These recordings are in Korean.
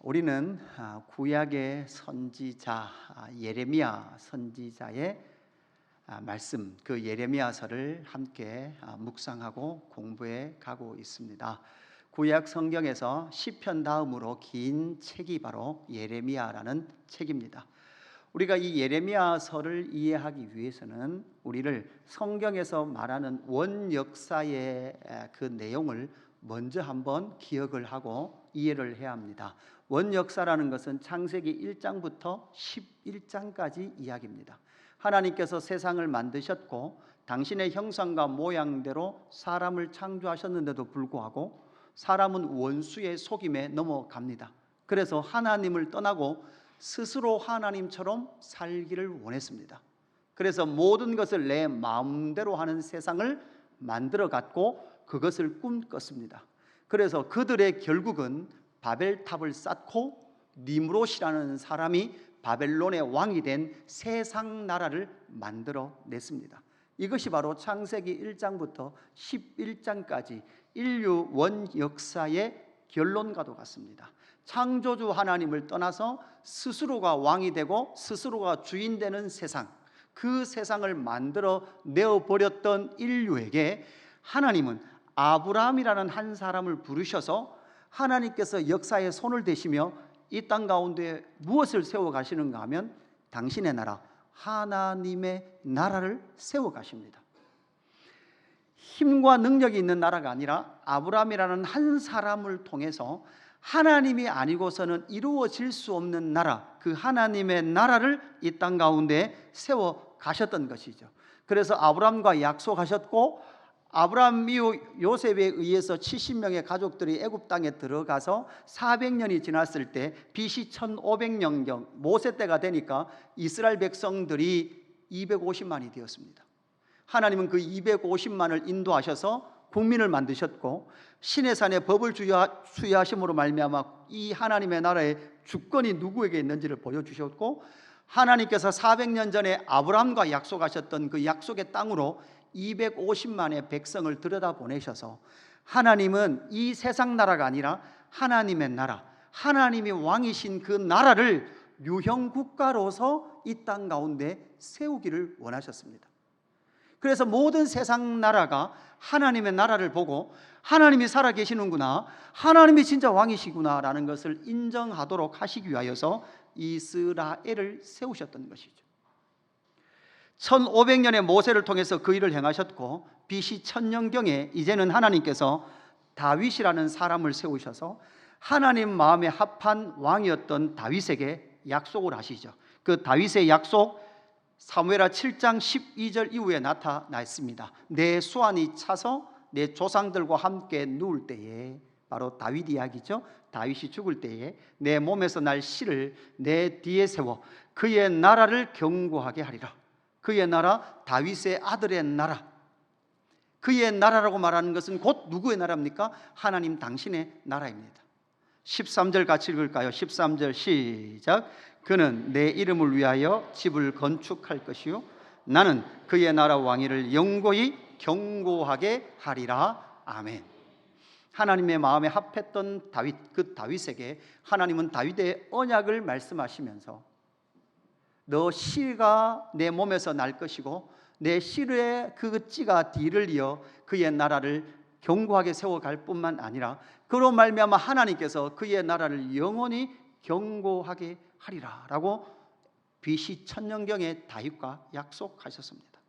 우리는 구약의 선지자 예레미야 선지자의 말씀, 그 예레미야서를 함께 묵상하고 공부해 가고 있습니다. 구약 성경에서 시편 다음으로 긴 책이 바로 예레미야라는 책입니다. 우리가 이 예레미야서를 이해하기 위해서는 우리를 성경에서 말하는 원역사의 그 내용을 먼저 한번 기억을 하고 이해를 해야 합니다. 원역사라는 것은 창세기 1장부터 11장까지 이야기입니다. 하나님께서 세상을 만드셨고 당신의 형상과 모양대로 사람을 창조하셨는데도 불구하고 사람은 원수의 속임에 넘어갑니다. 그래서 하나님을 떠나고 스스로 하나님처럼 살기를 원했습니다. 그래서 모든 것을 내 마음대로 하는 세상을 만들어 갔고 그것을 꿈꿨습니다. 그래서 그들의 결국은 바벨탑을 쌓고 니므롯이라는 사람이 바벨론의 왕이 된 세상 나라를 만들어 냈습니다. 이것이 바로 창세기 1장부터 11장까지 인류 원역사의 결론과도 같습니다. 창조주 하나님을 떠나서 스스로가 왕이 되고 스스로가 주인 되는 세상, 그 세상을 만들어 내어버렸던 인류에게 하나님은 아브라함이라는 한 사람을 부르셔서 하나님께서 역사에 손을 대시며 이 땅 가운데 무엇을 세워 가시는가 하면 당신의 나라, 하나님의 나라를 세워 가십니다. 힘과 능력이 있는 나라가 아니라 아브라함이라는 한 사람을 통해서 하나님이 아니고서는 이루어질 수 없는 나라, 그 하나님의 나라를 이 땅 가운데 세워 가셨던 것이죠. 그래서 아브라함과 약속하셨고 아브라함 이후 요셉에 의해서 70명의 가족들이 애굽 땅에 들어가서 400년이 지났을 때 BC 1500년경 모세 때가 되니까 이스라엘 백성들이 250만이 되었습니다. 하나님은 그 250만을 인도하셔서 국민을 만드셨고 신의 산에 법을 수여하심으로 말미암아 이 하나님의 나라의 주권이 누구에게 있는지를 보여주셨고 하나님께서 400년 전에 아브라함과 약속하셨던 그 약속의 땅으로 250만의 백성을 들여다보내셔서 하나님은 이 세상 나라가 아니라 하나님의 나라, 하나님이 왕이신 그 나라를 유형 국가로서 이 땅 가운데 세우기를 원하셨습니다. 그래서 모든 세상 나라가 하나님의 나라를 보고 하나님이 살아계시는구나, 하나님이 진짜 왕이시구나 라는 것을 인정하도록 하시기 위하여서 이스라엘을 세우셨던 것이죠. 1500년의 모세를 통해서 그 일을 행하셨고 BC 1000년경에 이제는 하나님께서 다윗이라는 사람을 세우셔서 하나님 마음에 합한 왕이었던 다윗에게 약속을 하시죠. 그 다윗의 약속 사무엘하 7장 12절 이후에 나타나 있습니다. 내 수완이 차서 내 조상들과 함께 누울 때에, 바로 다윗 이야기죠. 다윗이 죽을 때에 내 몸에서 날 씨를 내 뒤에 세워 그의 나라를 견고하게 하리라. 그의 나라, 다윗의 아들의 나라. 그의 나라라고 말하는 것은 곧 누구의 나라입니까? 하나님 당신의 나라입니다. 13절 같이 읽을까요? 13절 시작. 그는 내 이름을 위하여 집을 건축할 것이요 나는 그의 나라 왕위를 영원히 견고하게 하리라. 아멘. 하나님의 마음에 합했던 다윗, 그 다윗에게 하나님은 다윗의 언약을 말씀하시면서 너 씨가 내 몸에서 날 것이고 내 씨의 그 찌가 뒤를 이어 그의 나라를 견고하게 세워갈 뿐만 아니라 그로 말미암아 하나님께서 그의 나라를 영원히 견고하게 하리라 라고 BC 1000년경에 다윗과 약속하셨습니다.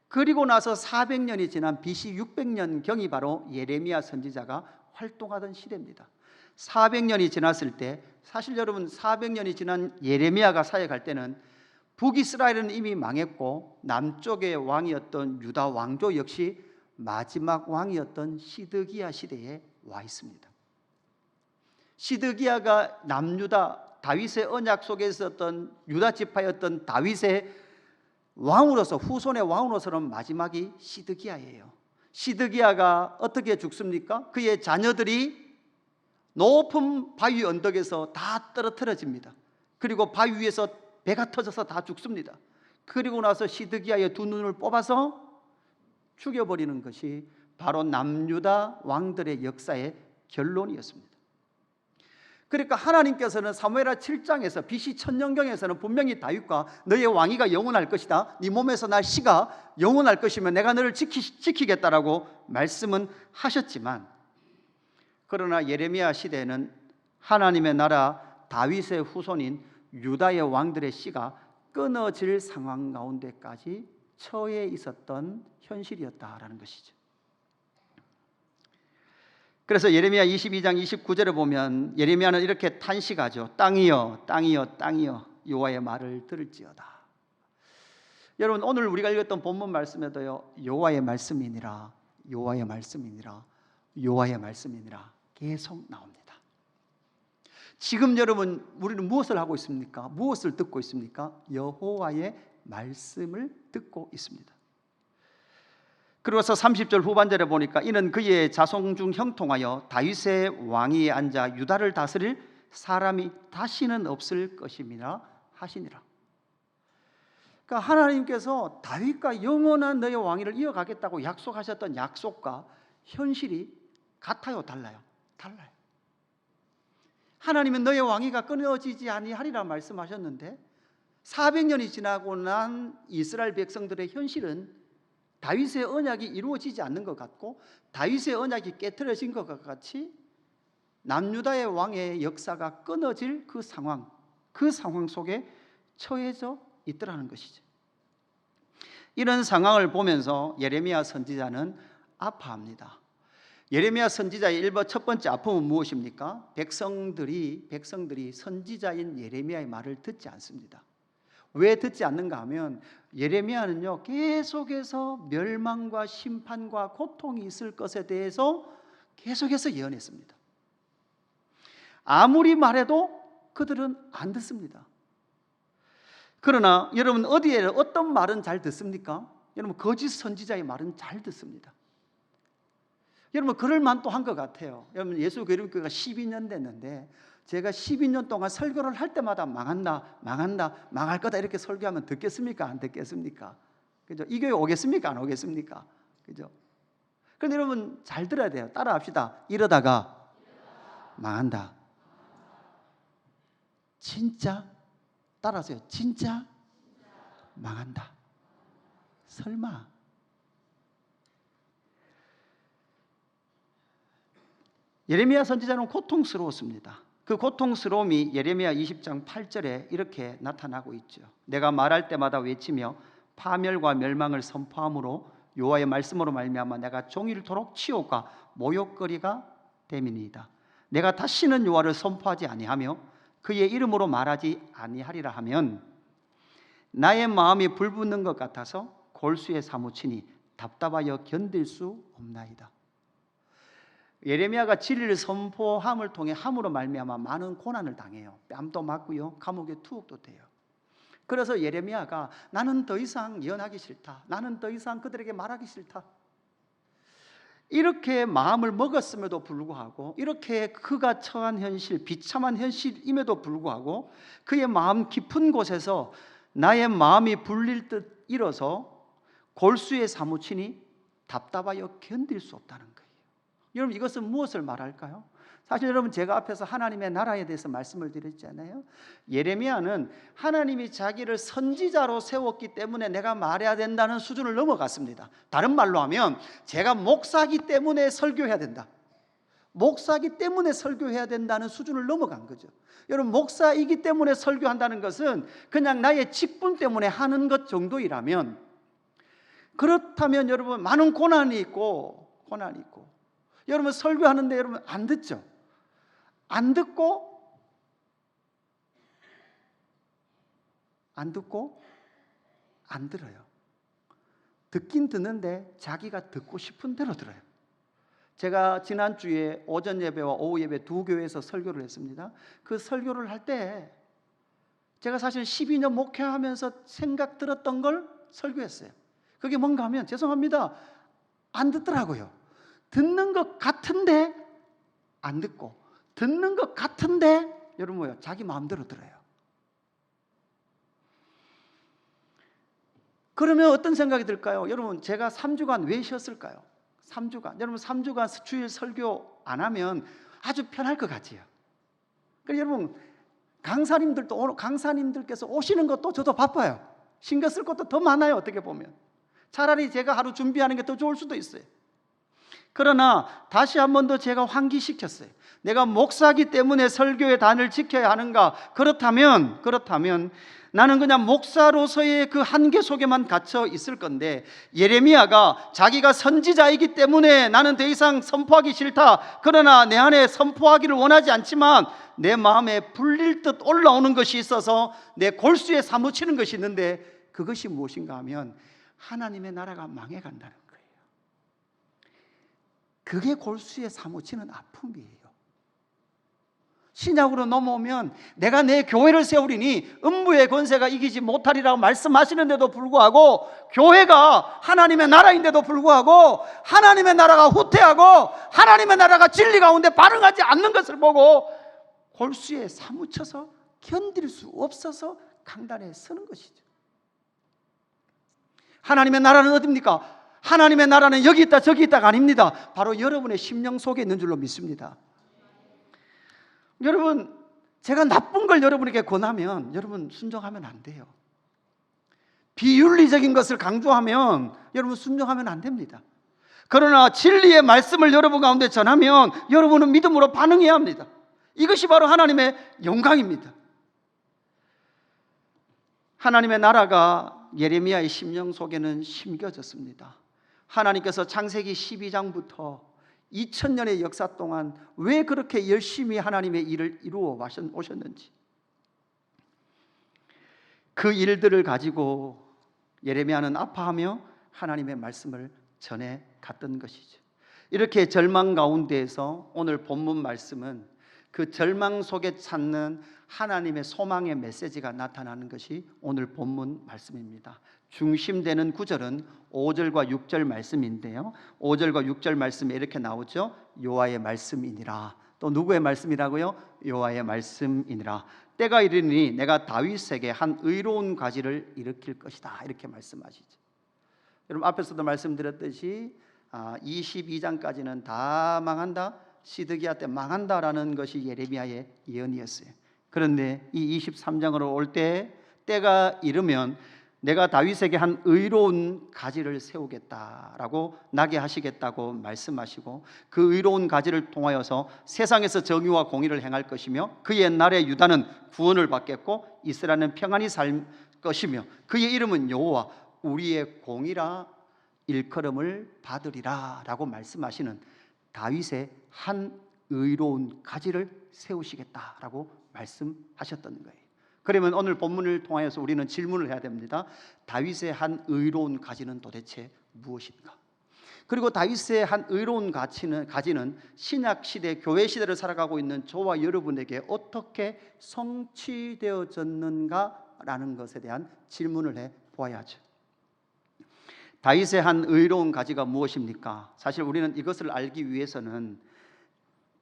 그리고 나서 400년이 지난 BC 600년경이 바로 예레미야 선지자가 활동하던 시대입니다. 400년이 지났을 때, 사실 여러분 400년이 지난 예레미야가 사역할 때는 북이스라엘은 이미 망했고 남쪽의 왕이었던 유다 왕조 역시 마지막 왕이었던 시드기야 시대에 와 있습니다. 시드기야가 남유다 다윗의 언약 속에 있었던 유다 지파였던 다윗의 왕으로서, 후손의 왕으로서는 마지막이 시드기야예요. 시드기야가 어떻게 죽습니까? 그의 자녀들이 높은 바위 언덕에서 다 떨어뜨려집니다. 그리고 바위 위에서 배가 터져서 다 죽습니다. 그리고 나서 시드기야의 두 눈을 뽑아서 죽여버리는 것이 바로 남유다 왕들의 역사의 결론이었습니다. 그러니까 하나님께서는 사무엘하 7장에서 BC 천년경에서는 분명히 다윗과 너의 왕위가 영원할 것이다, 네 몸에서 날 씨가 영원할 것이면 내가 너를 지키겠다라고 말씀은 하셨지만, 그러나 예레미야 시대에는 하나님의 나라 다윗의 후손인 유다의 왕들의 씨가 끊어질 상황 가운데까지 처해 있었던 현실이었다라는 것이죠. 그래서 예레미야 22장 29절에 보면 예레미야는 이렇게 탄식하죠. 땅이여 땅이여 땅이여 여호와의 말을 들을지어다. 여러분, 오늘 우리가 읽었던 본문 말씀에도요, 여호와의 말씀이니라, 여호와의 말씀이니라, 여호와의 말씀이니라 계속 나옵니다. 지금 여러분, 우리는 무엇을 하고 있습니까? 무엇을 듣고 있습니까? 여호와의 말씀을 듣고 있습니다. 그러고서 30절 후반절에 보니까 이는 그의 자손 중 형통하여 다윗의 왕위에 앉아 유다를 다스릴 사람이 다시는 없을 것임이라 하시니라. 그러니까 하나님께서 다윗과 영원한 너의 왕위를 이어가겠다고 약속하셨던 약속과 현실이 같아요, 달라요? 달라요. 하나님은 너의 왕위가 끊어지지 아니하리라 말씀하셨는데 400년이 지나고 난 이스라엘 백성들의 현실은 다윗의 언약이 이루어지지 않는 것 같고 다윗의 언약이 깨트려진 것과 같이 남유다의 왕의 역사가 끊어질 그 상황 속에 처해져 있더라는 것이죠. 이런 상황을 보면서 예레미야 선지자는 아파합니다. 예레미야 선지자의 첫 번째 아픔은 무엇입니까? 백성들이 선지자인 예레미야의 말을 듣지 않습니다. 왜 듣지 않는가 하면 예레미야는요, 계속해서 멸망과 심판과 고통이 있을 것에 대해서 계속해서 예언했습니다. 아무리 말해도 그들은 안 듣습니다. 그러나 여러분, 어떤 말은 잘 듣습니까? 여러분, 거짓 선지자의 말은 잘 듣습니다. 여러분, 그럴 만도 한 것 같아요. 여러분, 예수교회가 12년 됐는데 제가 12년 동안 설교를 할 때마다 망한다, 망할 거다 이렇게 설교하면 듣겠습니까? 안 듣겠습니까? 그죠? 이 교회 오겠습니까? 안 오겠습니까? 그죠? 그런데 여러분, 잘 들어야 돼요. 따라합시다. 이러다가 망한다. 진짜 따라하세요. 진짜 망한다. 설마. 예레미야 선지자는 고통스러웠습니다. 그 고통스러움이 예레미야 20장 8절에 이렇게 나타나고 있죠. 내가 말할 때마다 외치며 파멸과 멸망을 선포함으로 여호와의 말씀으로 말미암아 내가 종일토록 치욕과 모욕거리가 됨이니이다. 내가 다시는 여호와를 선포하지 아니하며 그의 이름으로 말하지 아니하리라 하면 나의 마음이 불붙는 것 같아서 골수에 사무치니 답답하여 견딜 수 없나이다. 예레미야가 진리를 선포함을 통해 함으로 말미암아 많은 고난을 당해요. 뺨도 맞고요, 감옥에 투옥도 돼요. 그래서 예레미야가 나는 더 이상 예언하기 싫다, 나는 더 이상 그들에게 말하기 싫다, 이렇게 마음을 먹었음에도 불구하고, 이렇게 그가 처한 현실, 비참한 현실임에도 불구하고 그의 마음 깊은 곳에서 나의 마음이 불릴 듯 일어서 골수에 사무치니 답답하여 견딜 수 없다는 거예요. 여러분, 이것은 무엇을 말할까요? 사실 여러분, 제가 앞에서 하나님의 나라에 대해서 말씀을 드렸잖아요. 예레미야는 하나님이 자기를 선지자로 세웠기 때문에 내가 말해야 된다는 수준을 넘어갔습니다. 다른 말로 하면 제가 목사기 때문에 설교해야 된다, 목사기 때문에 설교해야 된다는 수준을 넘어간 거죠. 여러분, 목사이기 때문에 설교한다는 것은 그냥 나의 직분 때문에 하는 것 정도이라면, 그렇다면 여러분, 많은 고난이 있고 여러분, 설교하는데 여러분 안 듣죠? 안 듣고 안 들어요. 듣긴 듣는데 자기가 듣고 싶은 대로 들어요. 제가 지난주에 오전 예배와 오후 예배 두 교회에서 설교를 했습니다. 그 설교를 할 때 제가 사실 12년 목회하면서 생각 들었던 걸 설교했어요. 그게 뭔가 하면, 죄송합니다, 안 듣더라고요. 듣는 것 같은데 안 듣고, 듣는 것 같은데 여러분 뭐예요? 자기 마음대로 들어요. 그러면 어떤 생각이 들까요? 여러분, 제가 3주간 왜 쉬었을까요? 3주간. 여러분, 3주간 주일 설교 안 하면 아주 편할 것 같지요. 그러니까 여러분, 강사님들께서 오시는 것도 저도 바빠요. 신경 쓸 것도 더 많아요. 어떻게 보면 차라리 제가 하루 준비하는 게 더 좋을 수도 있어요. 그러나 다시 한 번 더 제가 환기시켰어요. 내가 목사기 때문에 설교의 단을 지켜야 하는가? 그렇다면 나는 그냥 목사로서의 그 한계 속에만 갇혀 있을 건데, 예레미야가 자기가 선지자이기 때문에 나는 더 이상 선포하기 싫다, 그러나 내 안에 선포하기를 원하지 않지만 내 마음에 불릴 듯 올라오는 것이 있어서 내 골수에 사무치는 것이 있는데, 그것이 무엇인가 하면 하나님의 나라가 망해간다는 거예요. 그게 골수에 사무치는 아픔이에요. 신약으로 넘어오면 내가 내 교회를 세우리니 음부의 권세가 이기지 못하리라고 말씀하시는데도 불구하고, 교회가 하나님의 나라인데도 불구하고 하나님의 나라가 후퇴하고 하나님의 나라가 진리 가운데 반응하지 않는 것을 보고 골수에 사무쳐서 견딜 수 없어서 강단에 서는 것이죠. 하나님의 나라는 어디입니까? 하나님의 나라는 여기 있다 저기 있다가 아닙니다. 바로 여러분의 심령 속에 있는 줄로 믿습니다. 여러분, 제가 나쁜 걸 여러분에게 권하면 여러분 순종하면 안 돼요. 비윤리적인 것을 강조하면 여러분 순종하면 안 됩니다. 그러나 진리의 말씀을 여러분 가운데 전하면 여러분은 믿음으로 반응해야 합니다. 이것이 바로 하나님의 영광입니다. 하나님의 나라가 예레미야의 심령 속에는 심겨졌습니다. 하나님께서 창세기 12장부터 2000년의 역사 동안 왜 그렇게 열심히 하나님의 일을 이루어 오셨는지, 그 일들을 가지고 예레미야는 아파하며 하나님의 말씀을 전해 갔던 것이죠. 이렇게 절망 가운데에서 오늘 본문 말씀은 그 절망 속에 찾는 하나님의 소망의 메시지가 나타나는 것이 오늘 본문 말씀입니다. 중심되는 구절은 5절과 6절 말씀인데요, 5절과 6절 말씀에 이렇게 나오죠. 여호와의 말씀이니라. 또 누구의 말씀이라고요? 여호와의 말씀이니라. 때가 이르니 내가 다윗에게 한 의로운 가지를 일으킬 것이다, 이렇게 말씀하시죠. 여러분, 앞에서도 말씀드렸듯이 22장까지는 다 망한다, 시드기야 때 망한다라는 것이 예레미야의 예언이었어요. 그런데 이 23장으로 올 때 때가 이르면 내가 다윗에게 한 의로운 가지를 세우겠다라고 나게 하시겠다고 말씀하시고, 그 의로운 가지를 통하여서 세상에서 정의와 공의를 행할 것이며 그의 나라의 유다는 구원을 받겠고 이스라엘은 평안히 살 것이며 그의 이름은 여호와 우리의 공의라 일컬음을 받으리라 라고 말씀하시는 다윗의 한 의로운 가지를 세우시겠다라고 말씀하셨던 거예요. 그러면 오늘 본문을 통하여서 우리는 질문을 해야 됩니다. 다윗의 한 의로운 가지는 도대체 무엇인가? 그리고 다윗의 한 의로운 가지는 신약 시대, 교회 시대를 살아가고 있는 저와 여러분에게 어떻게 성취되어졌는가라는 것에 대한 질문을 해 보아야죠. 다윗의 한 의로운 가지가 무엇입니까? 사실 우리는 이것을 알기 위해서는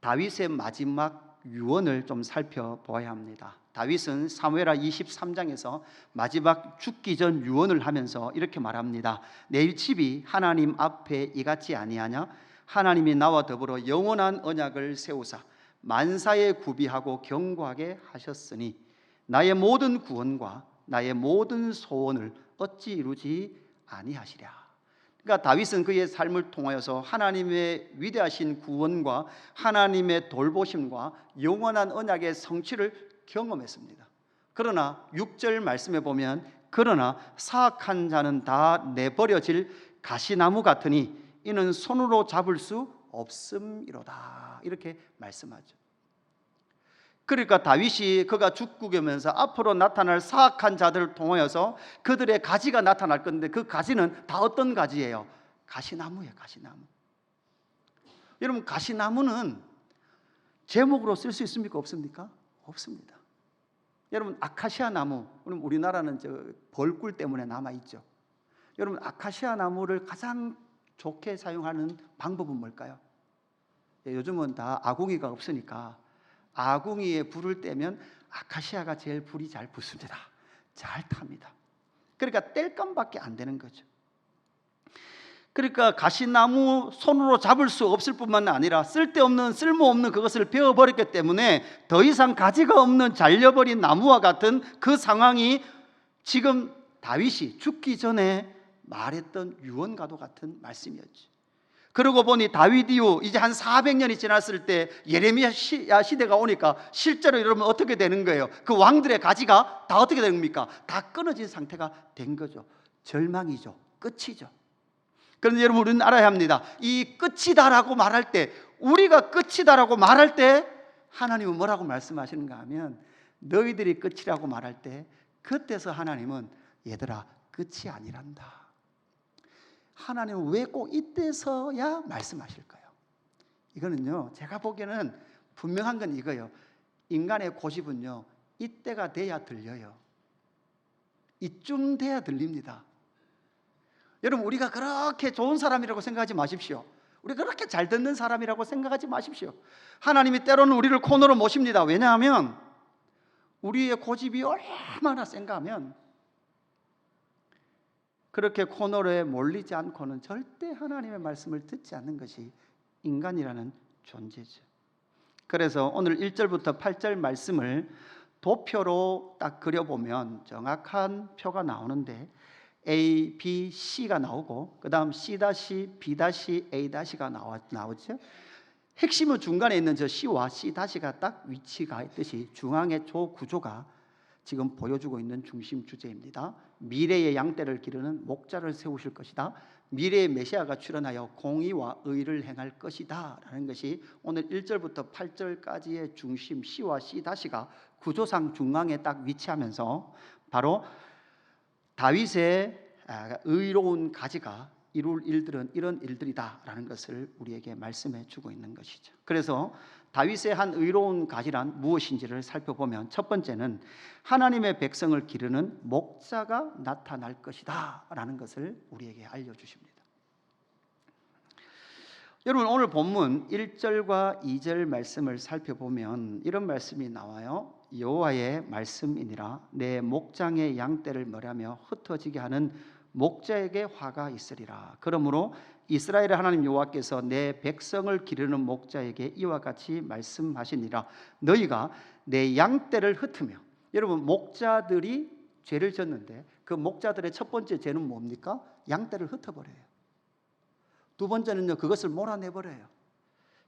다윗의 마지막 유언을 좀 살펴보아야 합니다. 다윗은 사무엘하 23장에서 마지막 죽기 전 유언을 하면서 이렇게 말합니다. 내 집이 하나님 앞에 이같이 아니하냐? 하나님이 나와 더불어 영원한 언약을 세우사 만사에 구비하고 견고하게 하셨으니 나의 모든 구원과 나의 모든 소원을 어찌 이루지 아니하시랴. 그러니까 다윗은 그의 삶을 통하여서 하나님의 위대하신 구원과 하나님의 돌보심과 영원한 언약의 성취를 경험했습니다. 그러나 6절 말씀에 보면 그러나 사악한 자는 다 내버려질 가시나무 같으니 이는 손으로 잡을 수 없음이로다, 이렇게 말씀하죠. 그러니까 다윗이 그가 죽으면서 앞으로 나타날 사악한 자들을 통하여서 그들의 가지가 나타날 건데, 그 가지는 다 어떤 가지예요? 가시나무예요. 가시나무. 여러분, 가시나무는 제목으로 쓸 수 있습니까? 없습니까? 없습니다. 여러분, 아카시아 나무, 우리나라는 벌꿀 때문에 남아있죠. 여러분, 아카시아 나무를 가장 좋게 사용하는 방법은 뭘까요? 요즘은 다 아궁이가 없으니까 아궁이에 불을 떼면 아카시아가 제일 불이 잘 붙습니다. 잘 탑니다. 그러니까 뗄감밖에 안 되는 거죠. 그러니까 가시나무 손으로 잡을 수 없을 뿐만 아니라 쓸모없는 그것을 베어버렸기 때문에 더 이상 가지가 없는 잘려버린 나무와 같은 그 상황이 지금 다윗이 죽기 전에 말했던 유언과도 같은 말씀이었죠. 그러고 보니 다윗 이후 이제 한 400년이 지났을 때 예레미야 시대가 오니까 실제로 여러분 어떻게 되는 거예요? 그 왕들의 가지가 다 어떻게 되는 겁니까? 다 끊어진 상태가 된 거죠. 절망이죠. 끝이죠. 그런데 여러분, 우리는 알아야 합니다. 이 끝이다라고 말할 때, 우리가 끝이다라고 말할 때 하나님은 뭐라고 말씀하시는가 하면, 너희들이 끝이라고 말할 때 그때서 하나님은 얘들아 끝이 아니란다. 하나님은 왜 꼭 이때서야 말씀하실까요? 이거는요, 제가 보기에는 분명한 건 이거예요. 인간의 고집은요, 이때가 돼야 들려요. 이쯤 돼야 들립니다. 여러분, 우리가 그렇게 좋은 사람이라고 생각하지 마십시오. 우리가 그렇게 잘 듣는 사람이라고 생각하지 마십시오. 하나님이 때로는 우리를 코너로 모십니다. 왜냐하면 우리의 고집이 얼마나 센가 하면, 그렇게 코너로에 몰리지 않고는 절대 하나님의 말씀을 듣지 않는 것이 인간이라는 존재죠. 그래서 오늘 1절부터 8절 말씀을 도표로 딱 그려보면 정확한 표가 나오는데, A, B, C가 나오고 그 다음 C-, B-, A-가 나오죠. 핵심은 중간에 있는 저 C와 C-가 딱 위치가 있듯이 중앙의 조 구조가 지금 보여주고 있는 중심 주제입니다. 미래의 양떼를 기르는 목자를 세우실 것이다. 미래의 메시아가 출현하여 공의와 의를 행할 것이다 라는 것이 오늘 1절부터 8절까지의 중심 C와 C-가 구조상 중앙에 딱 위치하면서 바로 다윗의 의로운 가지가 이룰 일들은 이런 일들이다라는 것을 우리에게 말씀해 주고 있는 것이죠. 그래서 다윗의 한 의로운 가지란 무엇인지를 살펴보면, 첫 번째는 하나님의 백성을 기르는 목자가 나타날 것이다 라는 것을 우리에게 알려주십니다. 여러분, 오늘 본문 1절과 2절 말씀을 살펴보면 이런 말씀이 나와요. 여호와의 말씀이니라. 내 목장의 양떼를 mer하며 흩어지게 하는 목자에게 화가 있으리라. 그러므로 이스라엘의 하나님 여호와께서 내 백성을 기르는 목자에게 이와 같이 말씀하시니라. 너희가 내 양떼를 흩으며. 여러분, 목자들이 죄를 졌는데 그 목자들의 첫 번째 죄는 뭡니까? 양떼를 흩어버려요. 두 번째는요, 그것을 몰아내버려요.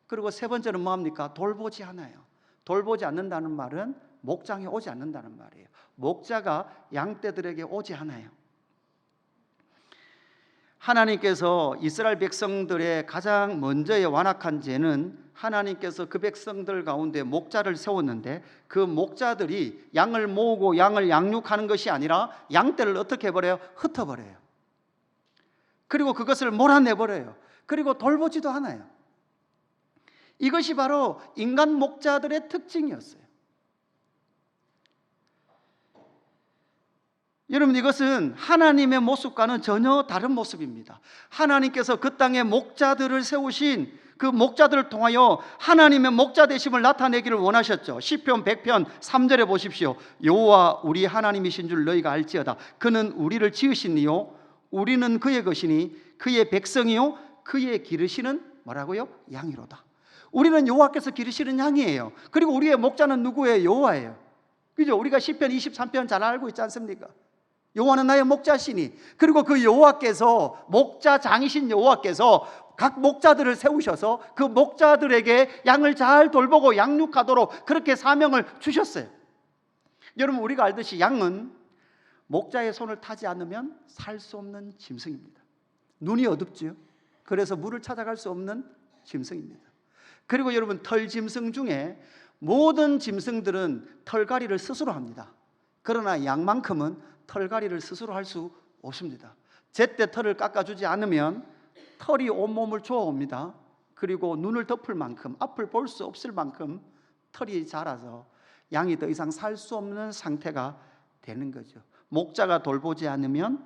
그리고 세 번째는 뭐합니까? 돌보지 않아요. 돌보지 않는다는 말은 목장에 오지 않는다는 말이에요. 목자가 양떼들에게 오지 않아요. 하나님께서 이스라엘 백성들의 가장 먼저의 완악한 죄는, 하나님께서 그 백성들 가운데 목자를 세웠는데 그 목자들이 양을 모으고 양을 양육하는 것이 아니라 양떼를 어떻게 해버려요? 흩어버려요. 그리고 그것을 몰아내버려요. 그리고 돌보지도 않아요. 이것이 바로 인간 목자들의 특징이었어요. 여러분, 이것은 하나님의 모습과는 전혀 다른 모습입니다. 하나님께서 그 땅에 목자들을 세우신 그 목자들을 통하여 하나님의 목자 되심을 나타내기를 원하셨죠. 시편 100편 3절에 보십시오. 여호와 우리 하나님이신 줄 너희가 알지어다. 그는 우리를 지으신 이요 우리는 그의 것이니 그의 백성이요 그의 기르시는 뭐라고요? 양이로다. 우리는 여호와께서 기르시는 양이에요. 그리고 우리의 목자는 누구예요? 여호와예요. 그죠? 우리가 시편 23편 잘 알고 있지 않습니까? 여호와는 나의 목자시니. 그리고 그 여호와께서, 목자장이신 여호와께서 각 목자들을 세우셔서 그 목자들에게 양을 잘 돌보고 양육하도록 그렇게 사명을 주셨어요. 여러분, 우리가 알듯이 양은 목자의 손을 타지 않으면 살 수 없는 짐승입니다. 눈이 어둡죠. 그래서 물을 찾아갈 수 없는 짐승입니다. 그리고 여러분, 털 짐승 중에 모든 짐승들은 털갈이를 스스로 합니다. 그러나 양만큼은 털갈이를 스스로 할 수 없습니다. 제때 털을 깎아주지 않으면 털이 온몸을 조아옵니다. 그리고 눈을 덮을 만큼, 앞을 볼 수 없을 만큼 털이 자라서 양이 더 이상 살 수 없는 상태가 되는 거죠. 목자가 돌보지 않으면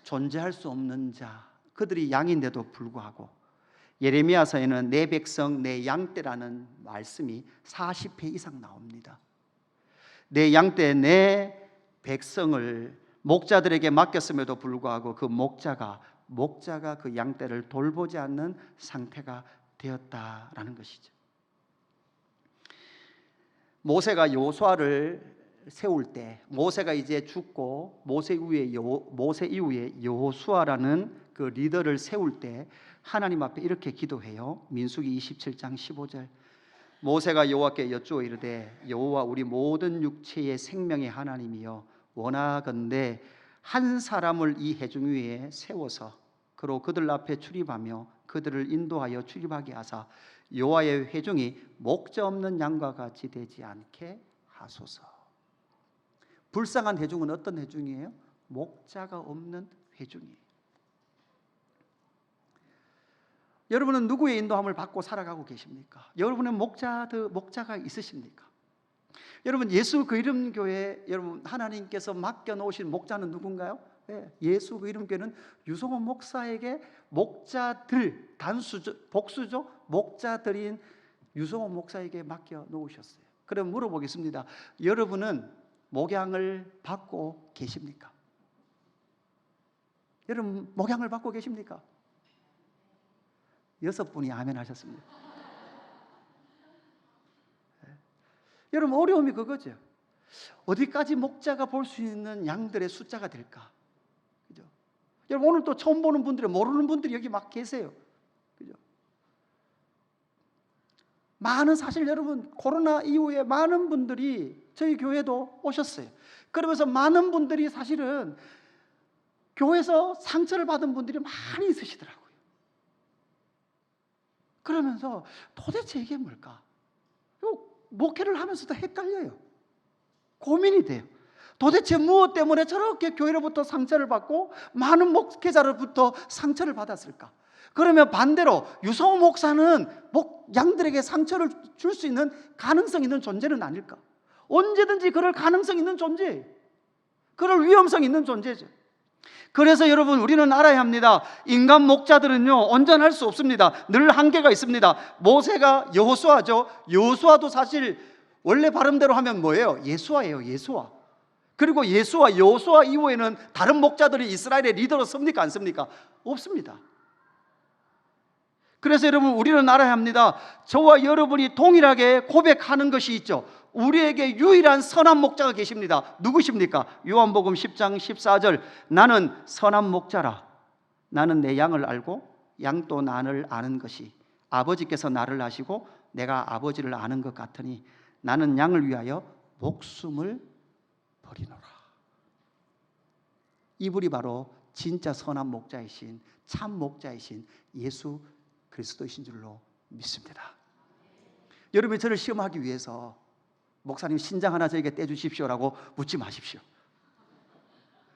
존재할 수 없는 자, 그들이 양인데도 불구하고 예레미야서에는 내 백성 내 양떼라는 말씀이 40회 이상 나옵니다. 내 양떼 내 백성을 목자들에게 맡겼음에도 불구하고 그 목자가 목자가 그 양떼를 돌보지 않는 상태가 되었다라는 것이죠. 모세가 여호수아를 세울 때, 모세가 이제 죽고 모세 이후에 여호수아라는 그 리더를 세울 때 하나님 앞에 이렇게 기도해요. 민수기 27장 15절. 모세가 여호와께 여쭈어 이르되 여호와 우리 모든 육체의 생명의 하나님이여 원하건대 한 사람을 이 회중 위에 세워서 그로 그들 앞에 출입하며 그들을 인도하여 출입하게 하사 여호와의 회중이 목자 없는 양과 같이 되지 않게 하소서. 불쌍한 회중은 어떤 회중이에요? 목자가 없는 회중이에요. 여러분은 누구의 인도함을 받고 살아가고 계십니까? 여러분은 목자가 있으십니까? 여러분, 예수 그 이름 교회, 여러분 하나님께서 맡겨 놓으신 목자는 누군가요? 네, 예수 그 이름 교회는 유성호 목사에게 목자들, 복수죠. 목자들인 유성호 목사에게 맡겨 놓으셨어요. 그럼 물어보겠습니다. 여러분은 목양을 받고 계십니까? 여러분 목양을 받고 계십니까? 6분이 아멘 하셨습니다. 여러분 어려움이 그거죠. 어디까지 목자가 볼 수 있는 양들의 숫자가 될까? 그죠? 여러분 오늘 또 처음 보는 분들이, 모르는 분들이 여기 막 계세요. 그죠? 많은, 사실 여러분 코로나 이후에 많은 분들이 저희 교회도 오셨어요. 그러면서 많은 분들이 사실은 교회에서 상처를 받은 분들이 많이 있으시더라고요. 그러면서 도대체 이게 뭘까? 목회를 하면서도 헷갈려요. 고민이 돼요. 도대체 무엇 때문에 저렇게 교회로부터 상처를 받고 많은 목회자로부터 상처를 받았을까? 그러면 반대로 유성호 목사는 양들에게 상처를 줄 수 있는 가능성 있는 존재는 아닐까? 언제든지 그럴 가능성 있는 존재예요. 그럴 위험성 있는 존재죠. 그래서 여러분 우리는 알아야 합니다. 인간 목자들은요 온전할 수 없습니다. 늘 한계가 있습니다. 모세가 여호수아죠. 여호수아도 사실 원래 발음대로 하면 뭐예요? 예수아예요. 예수아. 그리고 예수아, 여호수아 이후에는 다른 목자들이 이스라엘의 리더로 섭니까? 안 섭니까? 없습니다. 그래서 여러분 우리는 알아야 합니다. 저와 여러분이 동일하게 고백하는 것이 있죠. 우리에게 유일한 선한 목자가 계십니다. 누구십니까? 요한복음 10장 14절. 나는 선한 목자라. 나는 내 양을 알고 양도 나를 아는 것이 아버지께서 나를 아시고 내가 아버지를 아는 것 같으니 나는 양을 위하여 목숨을 버리노라. 이분이 바로 진짜 선한 목자이신, 참 목자이신 예수 그리스도이신 줄로 믿습니다. 여러분이 저를 시험하기 위해서 목사님 신장 하나 저에게 떼주십시오라고 묻지 마십시오.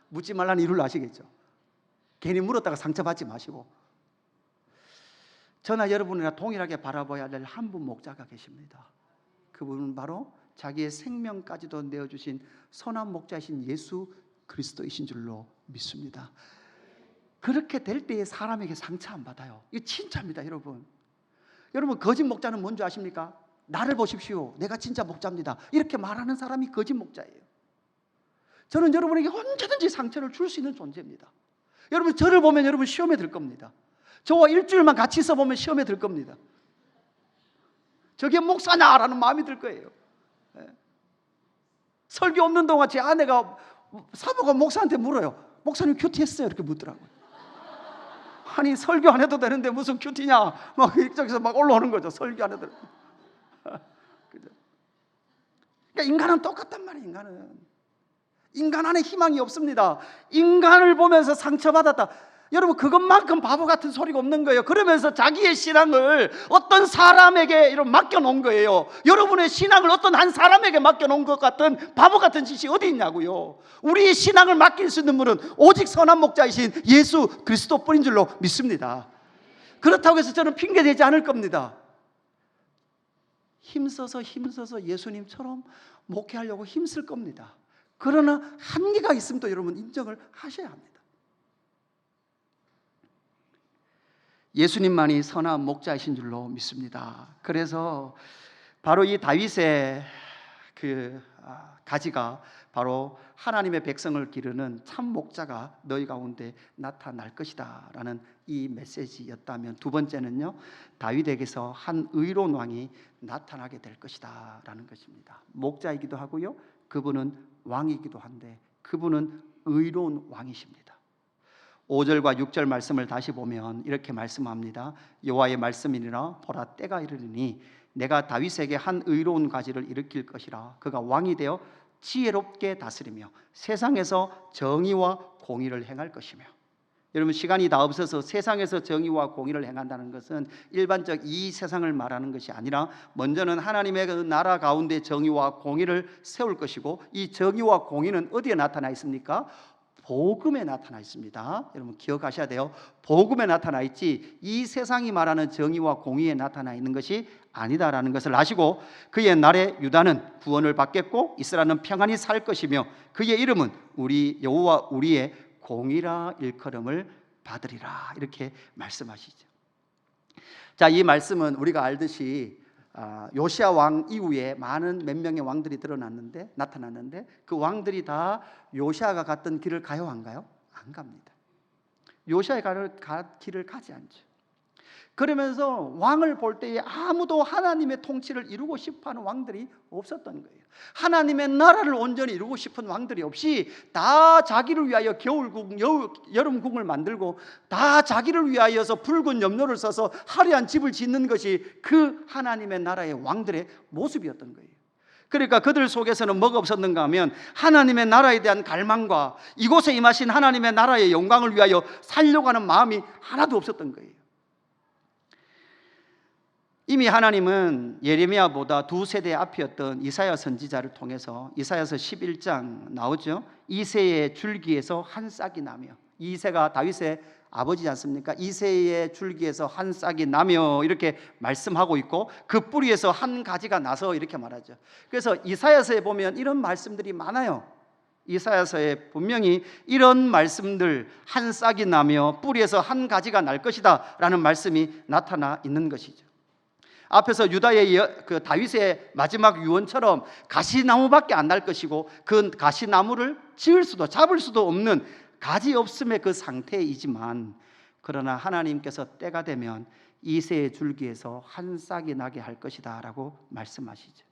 묻지 말라는 이유를 아시겠죠? 괜히 물었다가 상처받지 마시고, 저나 여러분이나 동일하게 바라봐야 될 한 분 목자가 계십니다. 그분은 바로 자기의 생명까지도 내어주신 선한 목자이신 예수 그리스도이신 줄로 믿습니다. 그렇게 될 때에 사람에게 상처 안 받아요. 이거 진짜입니다. 여러분 거짓 목자는 뭔지 아십니까? 나를 보십시오, 내가 진짜 목자입니다, 이렇게 말하는 사람이 거짓 목자예요. 저는 여러분에게 언제든지 상처를 줄 수 있는 존재입니다. 여러분 저를 보면 여러분 시험에 들 겁니다. 저와 일주일만 같이 있어 보면 시험에 들 겁니다. 저게 목사냐라는 마음이 들 거예요. 설교 없는 동안 제 아내가, 사모가 목사한테 물어요. 목사님 큐티했어요? 이렇게 묻더라고요. 아니 설교 안 해도 되는데 무슨 큐티냐, 막 이쪽에서 막 올라오는 거죠. 설교 안 해도. 그러니까 인간은 똑같단 말이에요. 인간 안에 희망이 없습니다. 인간을 보면서 상처받았다. 여러분 그것만큼 바보 같은 소리가 없는 거예요. 그러면서 자기의 신앙을 어떤 사람에게 이런 맡겨놓은 거예요. 여러분의 신앙을 어떤 한 사람에게 맡겨놓은 것 같은 바보 같은 짓이 어디 있냐고요. 우리의 신앙을 맡길 수 있는 분은 오직 선한 목자이신 예수 그리스도뿐인 줄로 믿습니다. 그렇다고 해서 저는 핑계대지 않을 겁니다. 힘써서 예수님처럼 목회하려고 힘쓸 겁니다. 그러나 한계가 있으면 또 여러분 인정을 하셔야 합니다. 예수님만이 선한 목자이신 줄로 믿습니다. 그래서 바로 이 다윗의 그 가지가 바로 하나님의 백성을 기르는 참 목자가 너희 가운데 나타날 것이다 라는 이 메시지였다면, 두 번째는요, 다윗에게서 한 의로운 왕이 나타나게 될 것이다 라는 것입니다. 목자이기도 하고요, 그분은 왕이기도 한데 그분은 의로운 왕이십니다. 5절과 6절 말씀을 다시 보면 이렇게 말씀합니다. 여호와의 말씀이니라, 보라 때가 이르리니 내가 다윗에게 한 의로운 가지를 일으킬 것이라. 그가 왕이 되어 지혜롭게 다스리며 세상에서 정의와 공의를 행할 것이며. 여러분, 시간이 다 없어서 세상에서 정의와 공의를 행한다는 것은 일반적 이 세상을 말하는 것이 아니라 먼저는 하나님의 그 나라 가운데 정의와 공의를 세울 것이고, 이 정의와 공의는 어디에 나타나 있습니까? 복음에 나타나 있습니다. 여러분 기억하셔야 돼요. 복음에 나타나 있지 이 세상이 말하는 정의와 공의에 나타나 있는 것이 아니다라는 것을 아시고, 그의 날에 유다는 구원을 받겠고 이스라엘은 평안히 살 것이며 그의 이름은 우리 여호와 우리의 공의라 일컬음을 받으리라, 이렇게 말씀하시죠. 자, 이 말씀은 우리가 알듯이 요시야 왕 이후에 많은 몇 명의 왕들이 나타났는데 그 왕들이 다 요시야가 갔던 길을 가요, 안 가요? 안 갑니다. 요시야의 길을 가지 않죠. 그러면서 왕을 볼 때에 아무도 하나님의 통치를 이루고 싶어하는 왕들이 없었던 거예요. 하나님의 나라를 온전히 이루고 싶은 왕들이 없이 다 자기를 위하여 겨울궁, 여름궁을 만들고 다 자기를 위하여서 붉은 염료를 써서 화려한 집을 짓는 것이 그 하나님의 나라의 왕들의 모습이었던 거예요. 그러니까 그들 속에서는 뭐가 없었는가 하면 하나님의 나라에 대한 갈망과 이곳에 임하신 하나님의 나라의 영광을 위하여 살려고 하는 마음이 하나도 없었던 거예요. 이미 하나님은 예레미야보다 두 세대 앞이었던 이사야 선지자를 통해서 이사야서 11장 나오죠. 이새의 줄기에서 한 싹이 나며, 이새가 다윗의 아버지지 않습니까? 이새의 줄기에서 한 싹이 나며 이렇게 말씀하고 있고, 그 뿌리에서 한 가지가 나서 이렇게 말하죠. 그래서 이사야서에 보면 이런 말씀들이 많아요. 이사야서에 분명히 이런 말씀들, 한 싹이 나며 뿌리에서 한 가지가 날 것이다 라는 말씀이 나타나 있는 것이죠. 앞에서 유다의 그 다윗의 마지막 유언처럼 가시나무밖에 안 날 것이고, 그 가시나무를 지을 수도 잡을 수도 없는 가지 없음의 그 상태이지만, 그러나 하나님께서 때가 되면 이새의 줄기에서 한 싹이 나게 할 것이다 라고 말씀하시죠.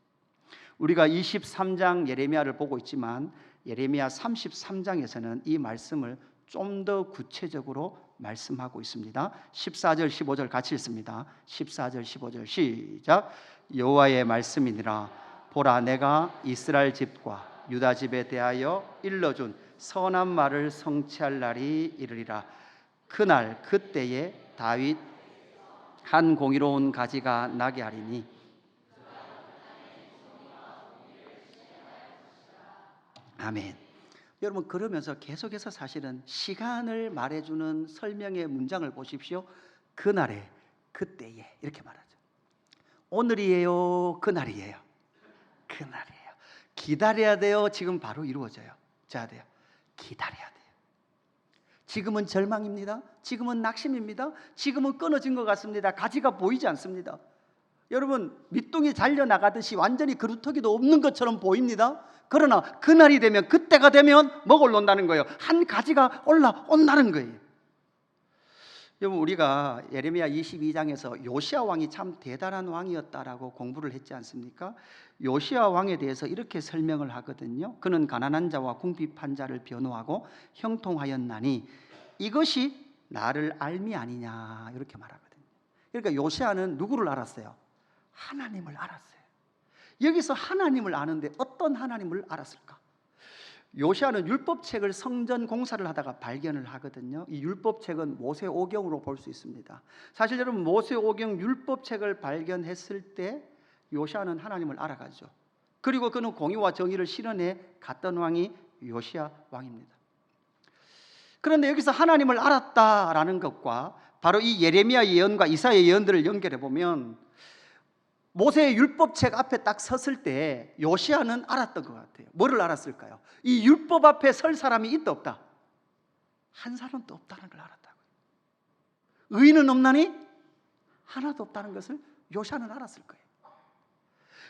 우리가 23장 예레미야를 보고 있지만 예레미야 33장에서는 이 말씀을 좀 더 구체적으로 말씀하고 있습니다. 14절 15절 같이 읽습니다. 14절 15절 시작. 여호와의 말씀이니라, 보라 내가 이스라엘 집과 유다 집에 대하여 일러준 선한 말을 성취할 날이 이르리라. 그날 그때에 다윗 한 공의로운 가지가 나게 하리니. 아멘. 여러분, 그러면서 계속해서 사실은 시간을 말해주는 설명의 문장을 보십시오. 그날에, 그때에 이렇게 말하죠. 오늘이에요, 그날이에요? 그날이에요. 기다려야 돼요? 지금 바로 이루어져요? 져야 돼요? 기다려야 돼요. 지금은 절망입니다. 지금은 낙심입니다. 지금은 끊어진 것 같습니다. 가지가 보이지 않습니다. 여러분, 밑둥이 잘려나가듯이 완전히 그루터기도 없는 것처럼 보입니다. 그러나 그날이 되면, 그때가 되면 뭐가 올라온다는 거예요? 한 가지가 올라온다는 거예요. 여러분, 우리가 예레미야 22장에서 요시야 왕이 참 대단한 왕이었다라고 공부를 했지 않습니까? 요시야 왕에 대해서 이렇게 설명을 하거든요. 그는 가난한 자와 궁핍한 자를 변호하고 형통하였나니 이것이 나를 알미 아니냐, 이렇게 말하거든요. 그러니까 요시야는 누구를 알았어요? 하나님을 알았어요. 여기서 하나님을 아는데 어떤 하나님을 알았을까? 요시야는 율법책을 성전 공사를 하다가 발견을 하거든요. 이 율법책은 모세오경으로 볼 수 있습니다. 사실 여러분, 모세오경 율법책을 발견했을 때 요시야는 하나님을 알아가죠. 그리고 그는 공의와 정의를 실현해 갔던 왕이 요시야 왕입니다. 그런데 여기서 하나님을 알았다라는 것과 바로 이 예레미야 예언과 이사야 예언들을 연결해 보면, 모세의 율법책 앞에 딱 섰을 때 요시야는 알았던 것 같아요. 뭐를 알았을까요? 이 율법 앞에 설 사람이 있다 없다? 한 사람도 없다는 걸 알았다고요. 의인은 없나니 하나도 없다는 것을 요시야는 알았을 거예요.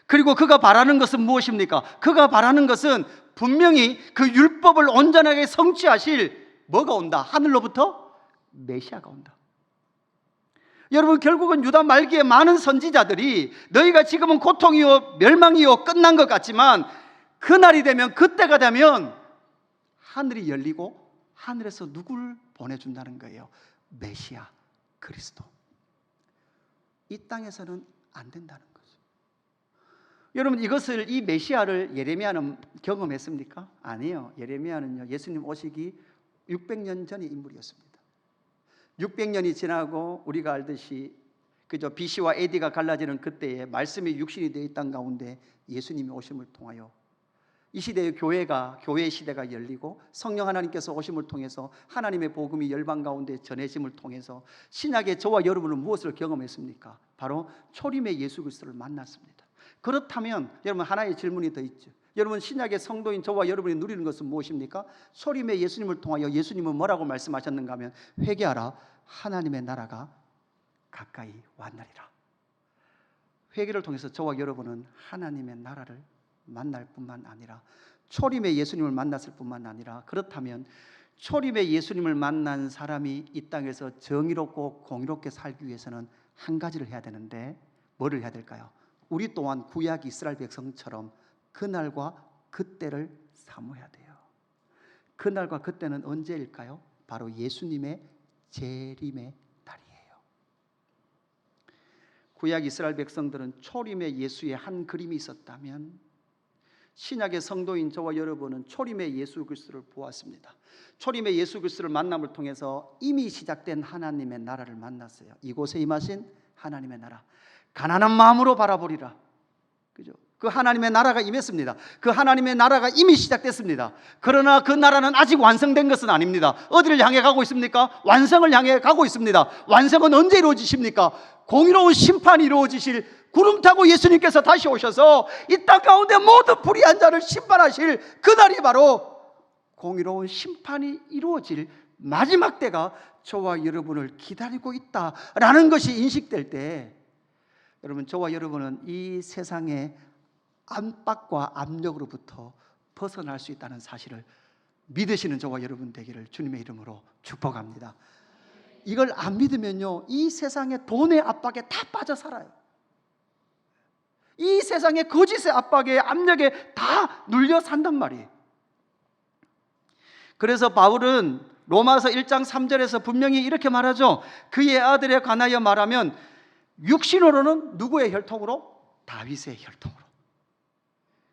그리고 그가 바라는 것은 무엇입니까? 그가 바라는 것은 분명히 그 율법을 온전하게 성취하실 뭐가 온다? 하늘로부터 메시아가 온다. 여러분, 결국은 유다 말기에 많은 선지자들이 너희가 지금은 고통이요 멸망이요 끝난 것 같지만 그날이 되면, 그때가 되면 하늘이 열리고 하늘에서 누굴 보내준다는 거예요. 메시아 그리스도. 이 땅에서는 안 된다는 거죠. 여러분, 이것을, 이 메시아를 예레미야는 경험했습니까? 아니에요. 예레미야는요, 예수님 오시기 600년 전의 인물이었습니다. 600년이 지나고 우리가 알듯이 그저 BC와 AD가 갈라지는 그때에 말씀이 육신이 되어 있던 가운데 예수님이 오심을 통하여 이 시대의 교회의 시대가 열리고 성령 하나님께서 오심을 통해서 하나님의 복음이 열방 가운데 전해짐을 통해서 신약의 저와 여러분은 무엇을 경험했습니까? 바로 초림의 예수 그리스도를 만났습니다. 그렇다면 여러분, 하나의 질문이 더 있죠. 여러분, 신약의 성도인 저와 여러분이 누리는 것은 무엇입니까? 초림의 예수님을 통하여 예수님은 뭐라고 말씀하셨는가 하면, 회개하라, 하나님의 나라가 가까이 왔나리라. 회개를 통해서 저와 여러분은 하나님의 나라를 만날 뿐만 아니라 초림의 예수님을 만났을 뿐만 아니라, 그렇다면 초림의 예수님을 만난 사람이 이 땅에서 정의롭고 공의롭게 살기 위해서는 한 가지를 해야 되는데, 뭐를 해야 될까요? 우리 또한 구약 이스라엘 백성처럼 그날과 그때를 사모해야 돼요. 그날과 그때는 언제일까요? 바로 예수님의 재림의 날이에요. 구약 이스라엘 백성들은 초림의 예수의 한 그림이 있었다면, 신약의 성도인 저와 여러분은 초림의 예수 그리스도를 보았습니다. 초림의 예수 그리스도를 만남을 통해서 이미 시작된 하나님의 나라를 만났어요. 이곳에 임하신 하나님의 나라, 가난한 마음으로 바라보리라. 그죠? 그 하나님의 나라가 임했습니다. 그 하나님의 나라가 이미 시작됐습니다. 그러나 그 나라는 아직 완성된 것은 아닙니다. 어디를 향해 가고 있습니까? 완성을 향해 가고 있습니다. 완성은 언제 이루어지십니까? 공의로운 심판이 이루어지실, 구름 타고 예수님께서 다시 오셔서 이 땅 가운데 모든 불의한 자를 심판하실 그날이 바로 공의로운 심판이 이루어질 마지막 때가 저와 여러분을 기다리고 있다라는 것이 인식될 때, 여러분, 저와 여러분은 이 세상의 압박과 압력으로부터 벗어날 수 있다는 사실을 믿으시는 저와 여러분 되기를 주님의 이름으로 축복합니다. 이걸 안 믿으면요, 이 세상의 돈의 압박에 다 빠져 살아요. 이 세상의 거짓의 압박에, 압력에 다 눌려 산단 말이에요. 그래서 바울은 로마서 1장 3절에서 분명히 이렇게 말하죠. 그의 아들에 관하여 말하면 육신으로는 누구의 혈통으로? 다윗의 혈통으로.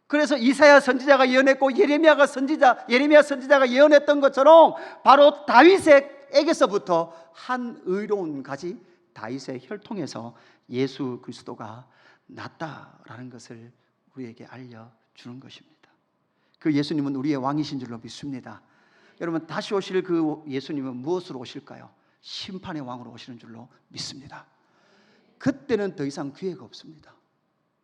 그래서 이사야 선지자가 예언했고 예레미야 선지자가 예언했던 것처럼 바로 다윗에게서부터 한 의로운 가지, 다윗의 혈통에서 예수 그리스도가 났다라는 것을 우리에게 알려주는 것입니다. 그 예수님은 우리의 왕이신 줄로 믿습니다. 여러분, 다시 오실 그 예수님은 무엇으로 오실까요? 심판의 왕으로 오시는 줄로 믿습니다. 그때는 더 이상 기회가 없습니다.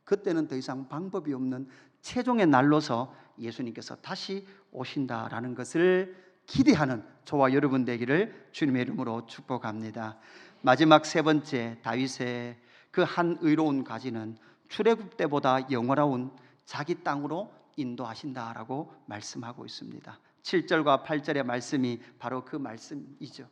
그때는 더 이상 방법이 없는 최종의 날로서 예수님께서 다시 오신다라는 것을 기대하는 저와 여러분 되기를 주님의 이름으로 축복합니다. 마지막 세 번째, 다윗의 그 한 의로운 가지는 출애굽 때보다 영원한 자기 땅으로 인도하신다라고 말씀하고 있습니다. 7절과 8절의 말씀이 바로 그 말씀이죠.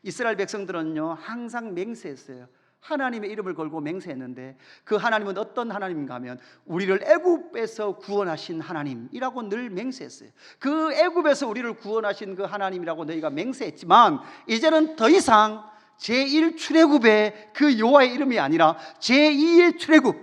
이스라엘 백성들은요, 항상 맹세했어요. 하나님의 이름을 걸고 맹세했는데, 그 하나님은 어떤 하나님인가 하면 우리를 애굽에서 구원하신 하나님이라고 늘 맹세했어요. 그 애굽에서 우리를 구원하신 그 하나님이라고 너희가 맹세했지만, 이제는 더 이상 제1 출애굽의 그 여호와의 이름이 아니라 제2의 출애굽,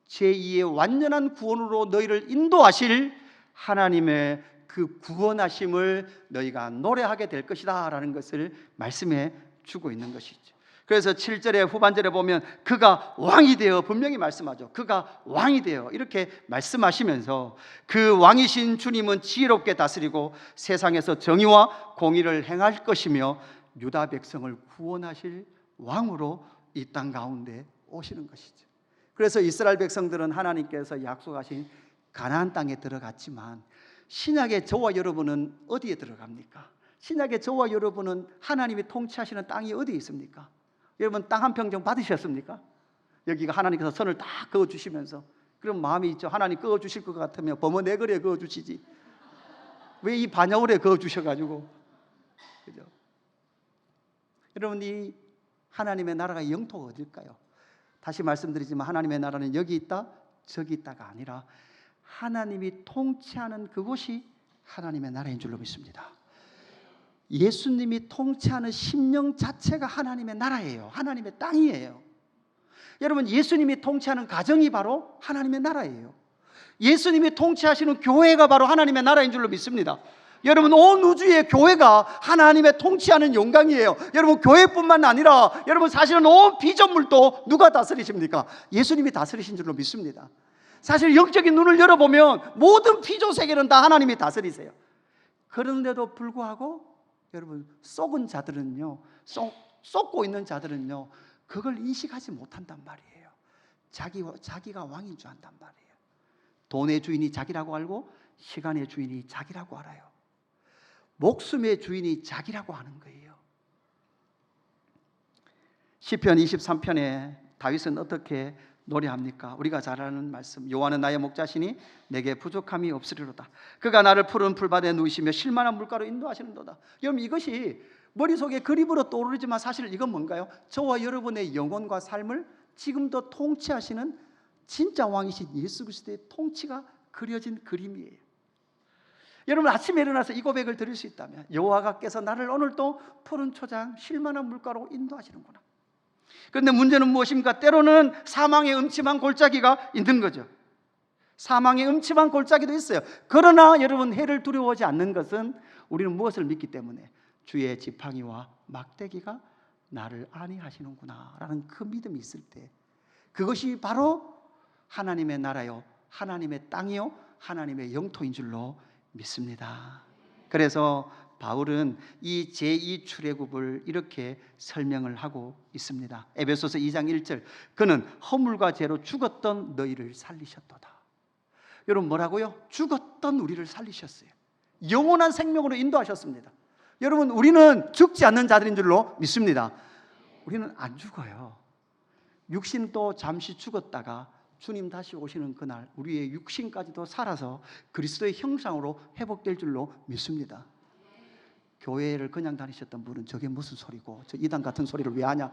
제2의 완전한 구원으로 너희를 인도하실 하나님의 그 구원하심을 너희가 노래하게 될 것이다 라는 것을 말씀해 주고 있는 것이죠. 그래서 7절의 후반절에 보면 그가 왕이 되어, 분명히 말씀하죠. 그가 왕이 되어 이렇게 말씀하시면서 그 왕이신 주님은 지혜롭게 다스리고 세상에서 정의와 공의를 행할 것이며 유다 백성을 구원하실 왕으로 이 땅 가운데 오시는 것이죠. 그래서 이스라엘 백성들은 하나님께서 약속하신 가나안 땅에 들어갔지만, 신약의 저와 여러분은 어디에 들어갑니까? 신약의 저와 여러분은 하나님이 통치하시는 땅이 어디에 있습니까? 여러분, 땅 한 평 좀 받으셨습니까? 여기가 하나님께서 선을 다 그어주시면서 그런 마음이 있죠. 하나님 그어주실 것 같으면 범어 내거리에 그어주시지. 왜 이 반야월에 그어주셔가지고. 그죠? 여러분, 이 하나님의 나라가 영토가 어딜까요? 다시 말씀드리지만 하나님의 나라는 여기 있다 저기 있다가 아니라 하나님이 통치하는 그곳이 하나님의 나라인 줄로 믿습니다. 예수님이 통치하는 심령 자체가 하나님의 나라예요. 하나님의 땅이에요. 여러분, 예수님이 통치하는 가정이 바로 하나님의 나라예요. 예수님이 통치하시는 교회가 바로 하나님의 나라인 줄로 믿습니다. 여러분, 온 우주의 교회가 하나님의 통치하는 영광이에요. 여러분, 교회뿐만 아니라 여러분 사실은 온 피조물도 누가 다스리십니까? 예수님이 다스리신 줄로 믿습니다. 사실 영적인 눈을 열어보면 모든 피조 세계는 다 하나님이 다스리세요. 그런데도 불구하고 여러분, 속은 자들은요, 쏟고 있는 자들은요, 그걸 인식하지 못한단 말이에요. 자기가 왕인 줄 안단 말이에요. 돈의 주인이 자기라고 알고 시간의 주인이 자기라고 알아요. 목숨의 주인이 자기라고 하는 거예요. 시편 23편에 다윗은 어떻게 노래합니까? 우리가 잘 아는 말씀, 여호와는 나의 목자시니 내게 부족함이 없으리로다. 그가 나를 푸른 풀밭에 누이시며 쉴만한 물가로 인도하시는도다. 여러분, 이것이 머릿속에 그림으로 떠오르지만 사실 이건 뭔가요? 저와 여러분의 영혼과 삶을 지금도 통치하시는 진짜 왕이신 예수 그리스도의 통치가 그려진 그림이에요. 여러분, 아침에 일어나서 이 고백을 드릴 수 있다면 여호와께서 나를 오늘도 푸른 초장 쉴만한 물가로 인도하시는구나. 그런데 문제는 무엇입니까? 때로는 사망의 음침한 골짜기가 있는 거죠. 사망의 음침한 골짜기도 있어요. 그러나 여러분, 해를 두려워하지 않는 것은 우리는 무엇을 믿기 때문에 주의 지팡이와 막대기가 나를 안위하시는구나 라는 그 믿음이 있을 때, 그것이 바로 하나님의 나라요, 하나님의 땅이요, 하나님의 영토인 줄로 믿습니다. 그래서 바울은 이 제2 출애굽을 이렇게 설명을 하고 있습니다. 에베소서 2장 1절, 그는 허물과 죄로 죽었던 너희를 살리셨도다. 여러분, 뭐라고요? 죽었던 우리를 살리셨어요. 영원한 생명으로 인도하셨습니다. 여러분, 우리는 죽지 않는 자들인 줄로 믿습니다. 우리는 안 죽어요. 육신도 잠시 죽었다가 주님 다시 오시는 그날 우리의 육신까지도 살아서 그리스도의 형상으로 회복될 줄로 믿습니다. 교회를 그냥 다니셨던 분은 저게 무슨 소리고 저 이단 같은 소리를 왜 하냐?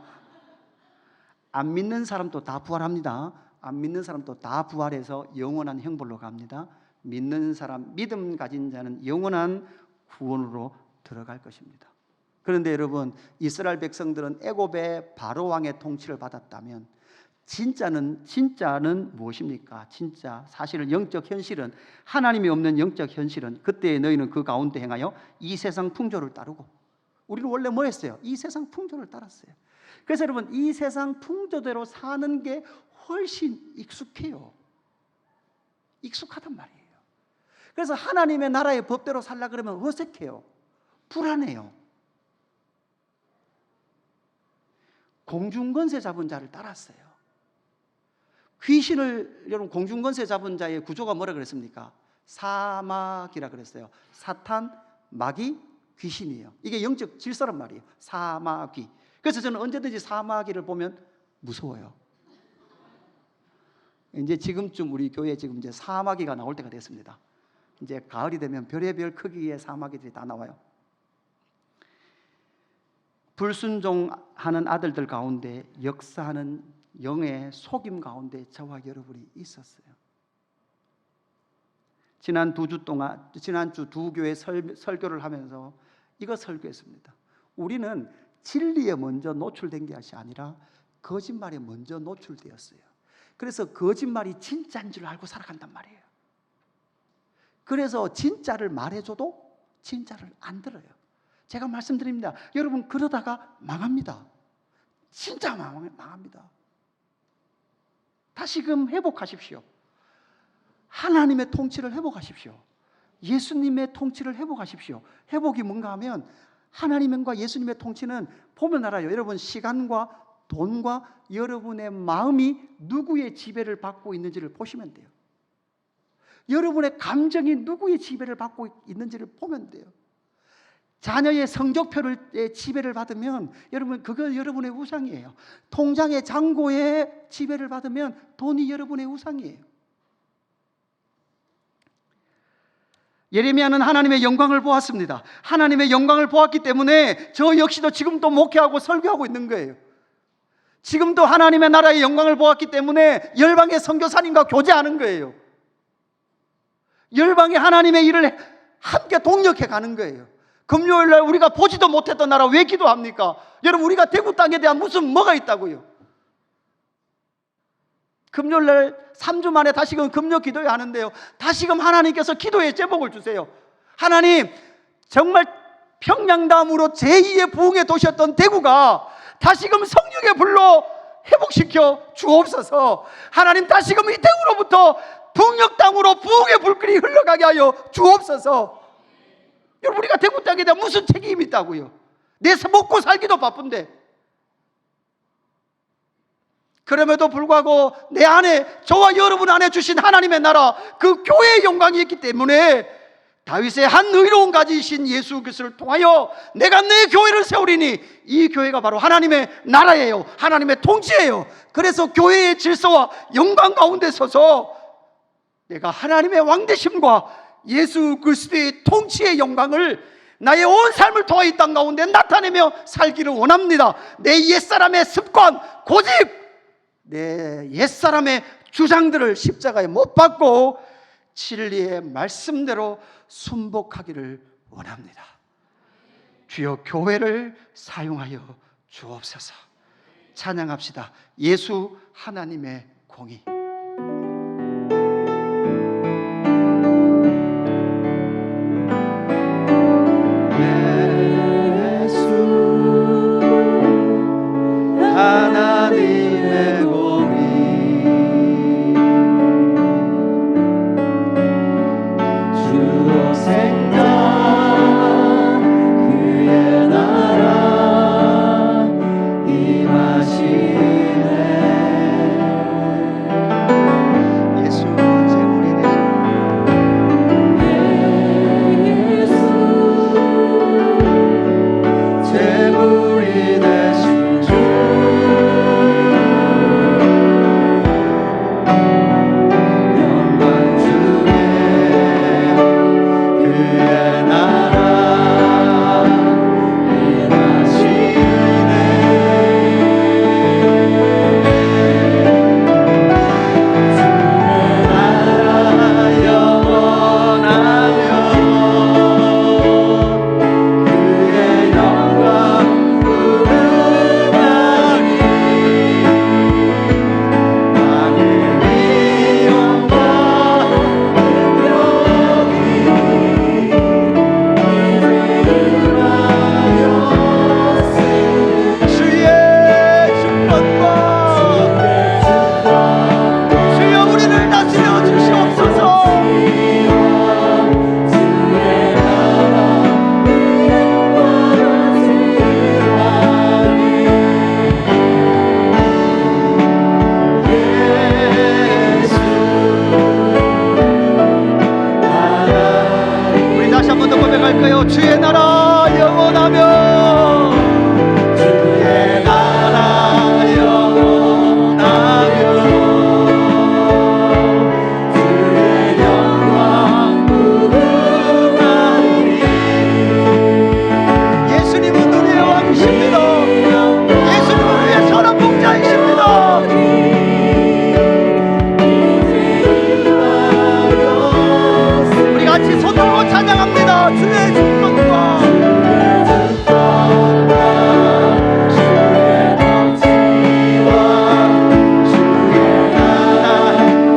안 믿는 사람도 다 부활합니다. 안 믿는 사람도 다 부활해서 영원한 형벌로 갑니다. 믿는 사람, 믿음 가진 자는 영원한 구원으로 들어갈 것입니다. 그런데 여러분, 이스라엘 백성들은 애굽의 바로 왕의 통치를 받았다면 진짜는 무엇입니까? 진짜 사실은 영적 현실은, 하나님이 없는 영적 현실은, 그때 너희는 그 가운데 행하여 이 세상 풍조를 따르고, 우리는 원래 뭐 했어요? 이 세상 풍조를 따랐어요. 그래서 여러분, 이 세상 풍조대로 사는 게 훨씬 익숙해요. 익숙하단 말이에요. 그래서 하나님의 나라의 법대로 살라 그러면 어색해요. 불안해요. 공중권세 잡은 자를 따랐어요. 귀신을, 여러분, 공중권세 잡은 자의 구조가 뭐라 그랬습니까? 사마귀라 그랬어요. 사탄, 마귀, 귀신이에요. 이게 영적 질서란 말이에요. 사마귀. 그래서 저는 언제든지 사마귀를 보면 무서워요. 이제 지금쯤 우리 교회에 지금 이제 사마귀가 나올 때가 됐습니다. 이제 가을이 되면 별의별 크기의 사마귀들이 다 나와요. 불순종하는 아들들 가운데 역사하는 영의 속임 가운데 저와 여러분이 있었어요. 지난주 두 교회 설교를 하면서 이거 설교했습니다. 우리는 진리에 먼저 노출된 것이 아니라 거짓말에 먼저 노출되었어요. 그래서 거짓말이 진짜인 줄 알고 살아간단 말이에요. 그래서 진짜를 말해줘도 진짜를 안 들어요. 제가 말씀드립니다. 여러분, 그러다가 망합니다. 진짜 망합니다. 다시금 회복하십시오. 하나님의 통치를 회복하십시오. 예수님의 통치를 회복하십시오. 회복이 뭔가 하면 하나님과 예수님의 통치는 보면 알아요. 여러분, 시간과 돈과 여러분의 마음이 누구의 지배를 받고 있는지를 보시면 돼요. 여러분의 감정이 누구의 지배를 받고 있는지를 보면 돼요. 자녀의 성적표의 지배를 받으면 여러분, 그거 여러분의 우상이에요. 통장의 잔고의 지배를 받으면 돈이 여러분의 우상이에요. 예레미야는 하나님의 영광을 보았습니다. 하나님의 영광을 보았기 때문에 저 역시도 지금도 목회하고 설교하고 있는 거예요. 지금도 하나님의 나라의 영광을 보았기 때문에 열방의 선교사님과 교제하는 거예요. 열방의 하나님의 일을 함께 동력해 가는 거예요. 금요일날 우리가 보지도 못했던 나라 왜 기도합니까? 여러분, 우리가 대구 땅에 대한 무슨 뭐가 있다고요? 금요일날 3주 만에 다시금 금요 기도회 하는데요, 다시금 하나님께서 기도의 제목을 주세요. 하나님, 정말 평양담으로 제2의 부흥의 도시였던 대구가 다시금 성령의 불로 회복시켜 주옵소서. 하나님, 다시금 이 대구로부터 북녘 땅으로 부흥의 불길이 흘러가게 하여 주옵소서. 여러분, 우리가 대구 땅에 대한 무슨 책임이 있다고요? 내 먹고 살기도 바쁜데. 그럼에도 불구하고 내 안에, 저와 여러분 안에 주신 하나님의 나라, 그 교회의 영광이 있기 때문에 다윗의 한 의로운 가지이신 예수 그리스도를 통하여 내가 내 교회를 세우리니, 이 교회가 바로 하나님의 나라예요. 하나님의 통치예요. 그래서 교회의 질서와 영광 가운데 서서 내가 하나님의 왕되심과 예수 그리스도의 통치의 영광을 나의 온 삶을 통해 이 땅 가운데 나타내며 살기를 원합니다. 내 옛사람의 습관, 고집, 내 옛사람의 주장들을 십자가에 못 박고 진리의 말씀대로 순복하기를 원합니다. 주여, 교회를 사용하여 주옵소서. 찬양합시다. 예수 하나님의 공의. 하나님의 공의, 주로 생각 그의 나라 임하시네. 예수 제물이 예수 제물이 되신 주, 영광 주게 그의 나라 임하시네. 주의 나라 영원하며 그의 영광 부르나니, 왕의 위엄과 능력이 이루어졌으니, 주의 축복과 주여 우리를 다스려 주시옵소서. 주의 나라 우리 다시 한 번 더 고백할까요? 주의 나라 영원하며, 주의 나라 영원하며 주의 영광 부르나니, 예수님은 우리의 왕이십니다. 예수님은 우리의 선한 목자이십니다. 우리 같이 손 들고 찬양합니다. 주의 축복과 주의 통치와 주의 나라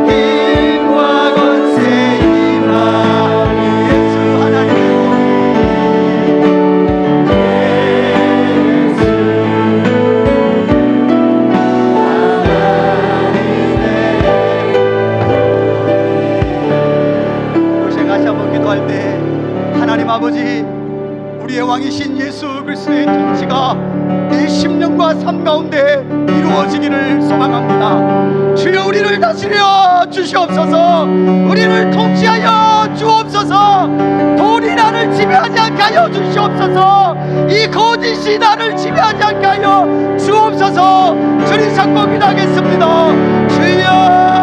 힘과 권세 임하니, 예수 하나님의 우리 같이 한번 기도할 때, 하나님 아버지, 우리의 왕이신 예수 그리스도의 통치가 내 심령과 삶 가운데 이루어지기를 소망합니다. 주여 우리를 다스려 주시옵소서. 우리를 통치하여 주옵소서. 돈이 나를 지배하지 않게 하여 주시옵소서. 이 거짓이 나를 지배하지 않게 하여 주옵소서. 주님 잡고 기도하겠습니다. 주여